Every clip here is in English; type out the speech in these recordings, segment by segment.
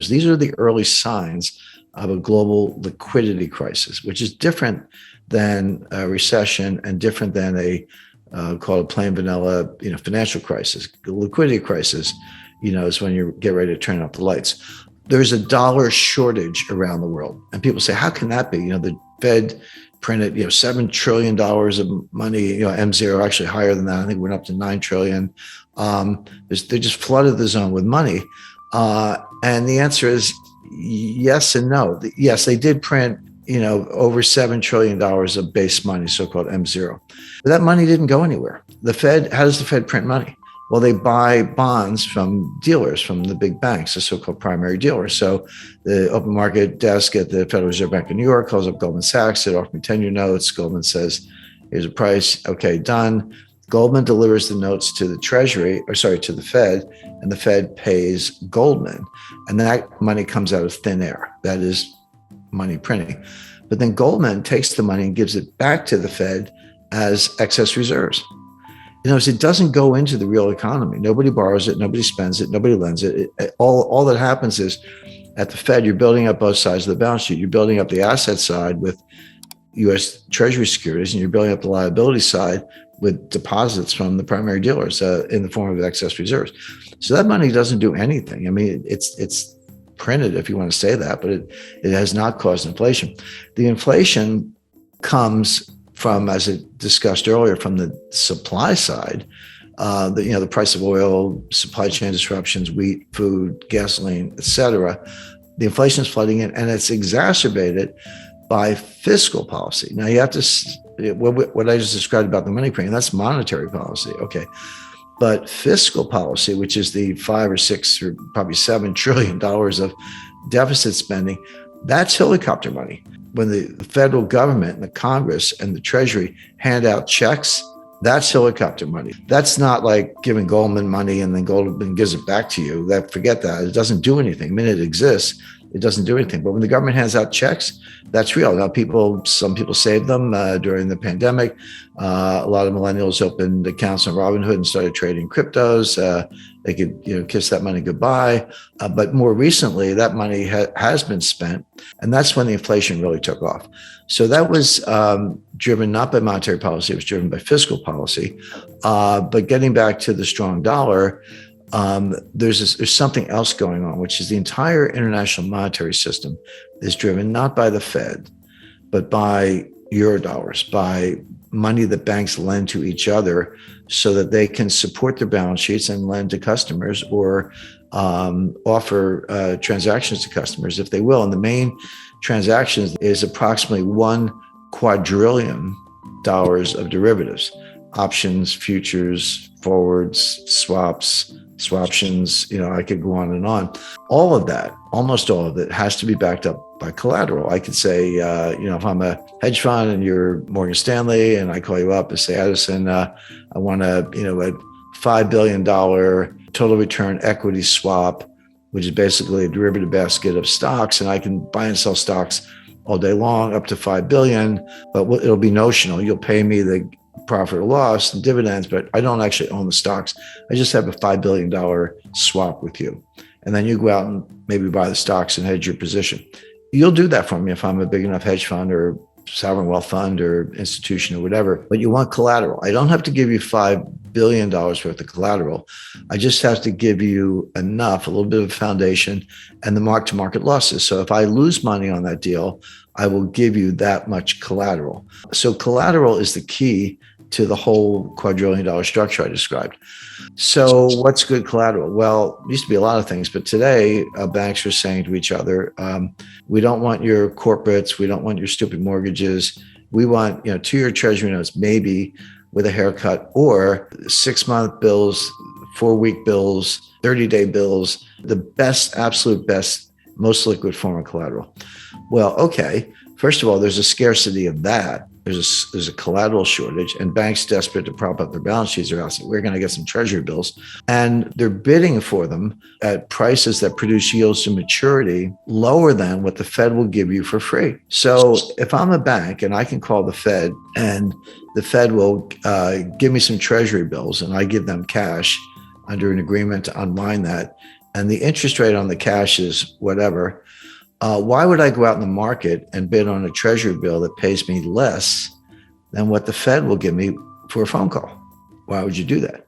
These are the early signs of a global liquidity crisis, which is different than a recession and different than a called a plain vanilla, financial crisis. The liquidity crisis, is when you get ready to turn off the lights. There's a dollar shortage around the world, and people say, "How can that be?" The Fed printed, $7 trillion of money. M0 actually higher than that. I think it went up to 9 trillion. They just flooded the zone with money, and the answer is yes and no. Yes, they did print over $7 trillion of base money, so-called M0. But that money didn't go anywhere. The Fed, how does the Fed print money? Well, they buy bonds from dealers, from the big banks, the so-called primary dealers. So the open market desk at the Federal Reserve Bank of New York calls up Goldman Sachs, they offer me 10-year notes. Goldman says, here's a price. Okay, done. Goldman delivers the notes to the to the Fed, and the Fed pays Goldman. And that money comes out of thin air. That is money printing. But then Goldman takes the money and gives it back to the Fed as excess reserves. It doesn't go into the real economy. Nobody borrows it, nobody spends it, nobody lends it. All that happens is at the Fed, you're building up both sides of the balance sheet. You're building up the asset side with U.S. Treasury securities, and you're building up the liability side with deposits from the primary dealers in the form of excess reserves. So that money doesn't do anything. I mean, it's printed, if you want to say that, but it has not caused inflation. The inflation comes from, as I discussed earlier, from the supply side, the price of oil, supply chain disruptions, wheat, food, gasoline, et cetera. The inflation is flooding in, and it's exacerbated by fiscal policy. Now, you have to, what I just described about the money printing, that's monetary policy. Okay. But fiscal policy, which is the 5 or 6 or probably $7 trillion of deficit spending, that's helicopter money. When the federal government and the Congress and the Treasury hand out checks, that's helicopter money. That's not like giving Goldman money and then Goldman gives it back to you. Forget that. It doesn't do anything. I mean, it exists. It doesn't do anything. But when the government hands out checks, that's real. Now, some people saved them during the pandemic. A lot of millennials opened accounts on Robinhood and started trading cryptos. They could, kiss that money goodbye. But more recently, that money has been spent, and that's when the inflation really took off. So that was driven not by monetary policy; it was driven by fiscal policy. But getting back to the strong dollar, there's something else going on, which is the entire international monetary system is driven not by the Fed, but by Eurodollars, by money that banks lend to each other so that they can support their balance sheets and lend to customers or offer transactions to customers if they will. And the main transactions is approximately $1 quadrillion of derivatives, options, futures, forwards, swaps, swaptions, I could go on and on. All of that, almost all of it, has to be backed up by collateral. I could say, if I'm a hedge fund and you're Morgan Stanley and I call you up and say, Edison, I want a $5 billion total return equity swap, which is basically a derivative basket of stocks, and I can buy and sell stocks all day long up to 5 billion, but it'll be notional. You'll pay me the profit or loss and dividends, but I don't actually own the stocks. I just have a $5 billion swap with you. And then you go out and maybe buy the stocks and hedge your position. You'll do that for me if I'm a big enough hedge fund or sovereign wealth fund or institution or whatever, but you want collateral. I don't have to give you $5 billion worth of collateral. I just have to give you enough, a little bit of foundation and the mark-to-market losses. So if I lose money on that deal, I will give you that much collateral. So collateral is the key to the whole quadrillion-dollar structure I described. So what's good collateral? Well, it used to be a lot of things, but today banks are saying to each other, we don't want your corporates, we don't want your stupid mortgages. We want 2-year treasury notes, maybe with a haircut, or 6-month bills, 4-week bills, 30-day bills, the best, absolute best, most liquid form of collateral. Well, okay. First of all, there's a scarcity of that. There's a collateral shortage, and banks desperate to prop up their balance sheets are asking, we're going to get some treasury bills, and they're bidding for them at prices that produce yields to maturity lower than what the Fed will give you for free. So if I'm a bank and I can call the Fed and the Fed will give me some treasury bills and I give them cash under an agreement to unwind that, and the interest rate on the cash is whatever, why would I go out in the market and bid on a treasury bill that pays me less than what the Fed will give me for a phone call? Why would you do that?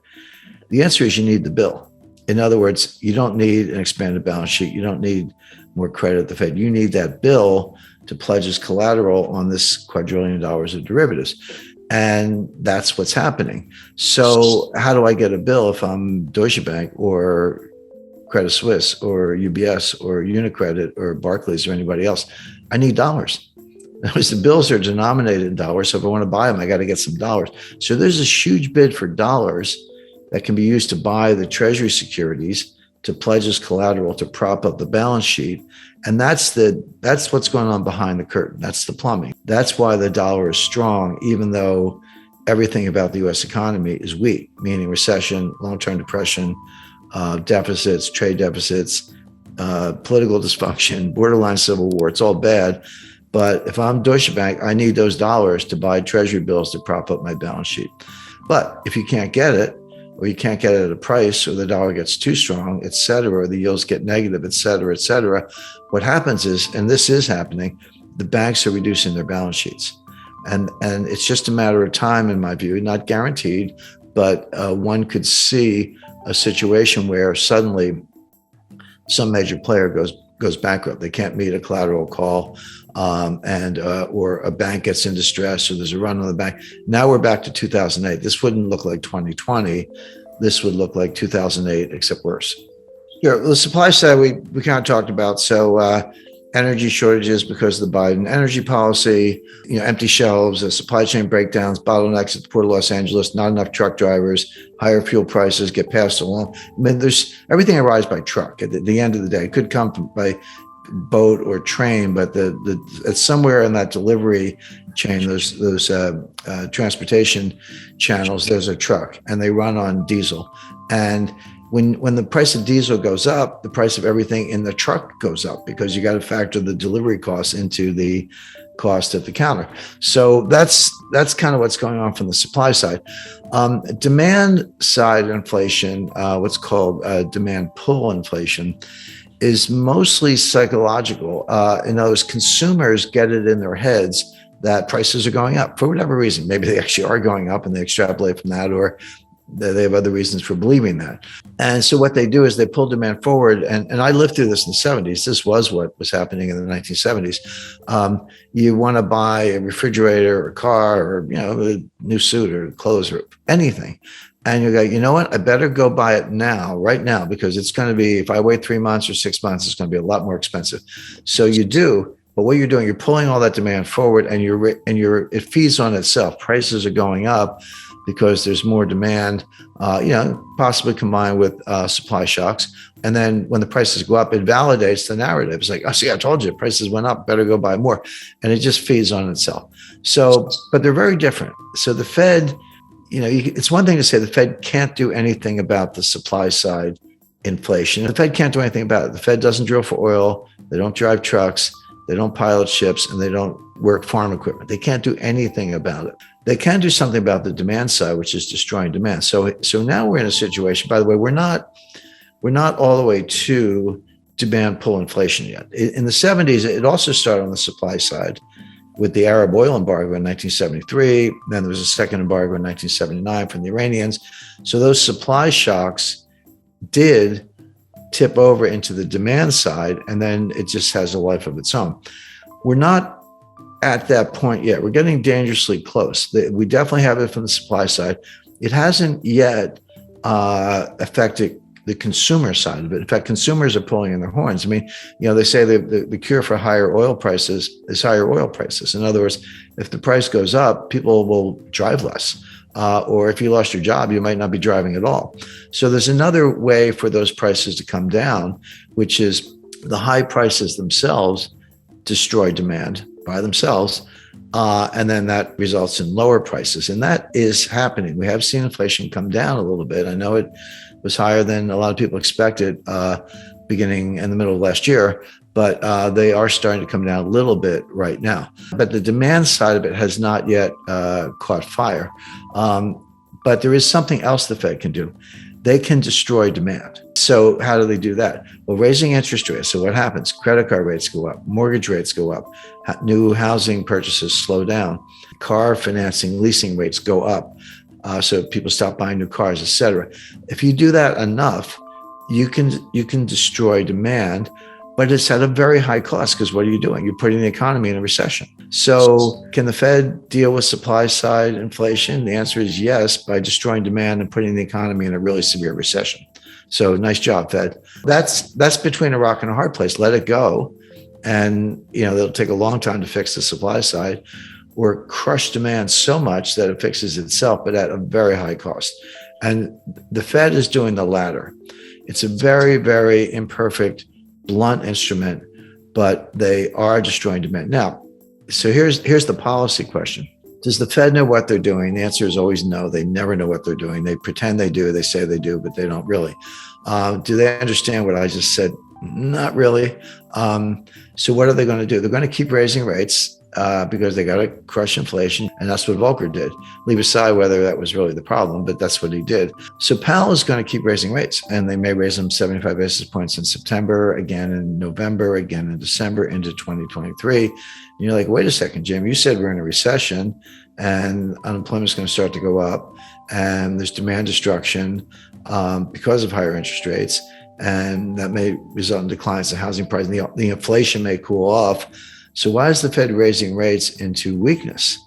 The answer is you need the bill. In other words, you don't need an expanded balance sheet. You don't need more credit at the Fed. You need that bill to pledge as collateral on this quadrillion dollars of derivatives. And that's what's happening. So how do I get a bill if I'm Deutsche Bank or Credit Suisse or UBS or Unicredit or Barclays or anybody else? I need dollars. Because the bills are denominated in dollars. So if I want to buy them, I got to get some dollars. So there's this huge bid for dollars that can be used to buy the treasury securities, to pledge as collateral, to prop up the balance sheet. And that's what's going on behind the curtain. That's the plumbing. That's why the dollar is strong, even though everything about the US economy is weak, meaning recession, long-term depression, deficits, trade deficits, political dysfunction, borderline civil war. It's all bad. But if I'm Deutsche Bank, I need those dollars to buy treasury bills to prop up my balance sheet. But if you can't get it, or you can't get it at a price, or the dollar gets too strong, et cetera, or the yields get negative, et cetera, what happens is, and this is happening, the banks are reducing their balance sheets. And it's just a matter of time, in my view, not guaranteed, but one could see a situation where suddenly some major player goes bankrupt. They can't meet a collateral call, or a bank gets in distress, or there's a run on the bank. Now we're back to 2008. This wouldn't look like 2020. This would look like 2008, except worse. Sure. The supply side we kind of talked about. So energy shortages because of the Biden energy policy, empty shelves, supply chain breakdowns, bottlenecks at the Port of Los Angeles, not enough truck drivers, higher fuel prices get passed along. I mean, there's everything arrives by truck at the end of the day. It could come by boat or train, but it's somewhere in that delivery chain, those transportation channels, there's a truck, and they run on diesel. And when the price of diesel goes up, the price of everything in the truck goes up, because you got to factor the delivery costs into the cost at the counter. So that's kind of what's going on from the supply side. Demand side inflation, what's called demand pull inflation, is mostly psychological. In other words, consumers get it in their heads that prices are going up for whatever reason. Maybe they actually are going up and they extrapolate from that, or they have other reasons for believing that. And so what they do is they pull demand forward. And I lived through this in the 70s. This was what was happening in the 1970s. You want to buy a refrigerator or a car, or a new suit or clothes or anything. And you go, you know what? I better go buy it now, right now, because it's going to be, if I wait 3 months or 6 months, it's going to be a lot more expensive. So you do, but what you're doing, you're pulling all that demand forward, and it feeds on itself. Prices are going up because there's more demand, possibly combined with supply shocks. And then when the prices go up, it validates the narrative. It's like, oh, see, I told you, prices went up, better go buy more. And it just feeds on itself. So, but they're very different. So the Fed, it's one thing to say the Fed can't do anything about the supply side inflation. The Fed can't do anything about it. The Fed doesn't drill for oil. They don't drive trucks. They don't pilot ships, and they don't work farm equipment. They can't do anything about it. They can do something about the demand side, which is destroying demand. So now we're in a situation, by the way, we're not all the way to demand pull inflation yet. In the 70s, it also started on the supply side with the Arab oil embargo in 1973. Then there was a second embargo in 1979 from the Iranians. So those supply shocks did tip over into the demand side, and then it just has a life of its own. We're not at that point yet. We're getting dangerously close. We definitely have it from the supply side. It hasn't yet affected the consumer side of it. In fact, consumers are pulling in their horns. I mean, they say the cure for higher oil prices is higher oil prices. In other words, if the price goes up, people will drive less. Or if you lost your job, you might not be driving at all. So there's another way for those prices to come down, which is the high prices themselves destroy demand by themselves. And then that results in lower prices. And that is happening. We have seen inflation come down a little bit. I know it was higher than a lot of people expected beginning in the middle of last year, but they are starting to come down a little bit right now. But the demand side of it has not yet caught fire. But there is something else the Fed can do. they can destroy demand. So how do they do that? Well, raising interest rates. So what happens? Credit card rates go up, mortgage rates go up, new housing purchases slow down, car financing, leasing rates go up. So people stop buying new cars, et cetera. If you do that enough, you can destroy demand, but it's at a very high cost, because what are you doing? You're putting the economy in a recession. So can the Fed deal with supply side inflation? The answer is yes, by destroying demand and putting the economy in a really severe recession. So nice job, Fed. That's between a rock and a hard place. Let it go. And it'll take a long time to fix the supply side, or crush demand so much that it fixes itself, but at a very high cost. And the Fed is doing the latter. It's a very, very imperfect, blunt instrument, but they are destroying demand. Now, so here's the policy question. Does the Fed know what they're doing? The answer is always no. They never know what they're doing. They pretend they do. They say they do, but they don't really. Do they understand what I just said? Not really. So what are they going to do? They're going to keep raising rates because they got to crush inflation. And that's what Volcker did. Leave aside whether that was really the problem, but that's what he did. So Powell is going to keep raising rates, and they may raise them 75 basis points in September, again in November, again in December, into 2023. And you're like, wait a second, Jim, you said we're in a recession and unemployment is going to start to go up, and there's demand destruction because of higher interest rates, and that may result in declines in housing prices. The inflation may cool off. So why is the Fed raising rates into weakness?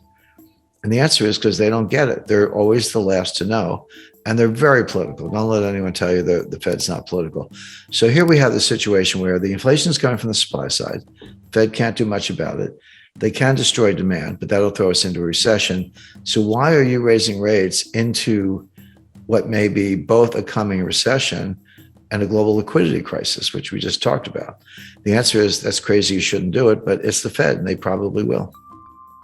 And the answer is because they don't get it. They're always the last to know. And they're very political. Don't let anyone tell you the Fed's not political. So here we have the situation where the inflation is coming from the supply side. Fed can't do much about it. They can destroy demand, but that'll throw us into a recession. So why are you raising rates into what may be both a coming recession and a global liquidity crisis, which we just talked about? The answer is that's crazy. You shouldn't do it, but it's the Fed, and they probably will.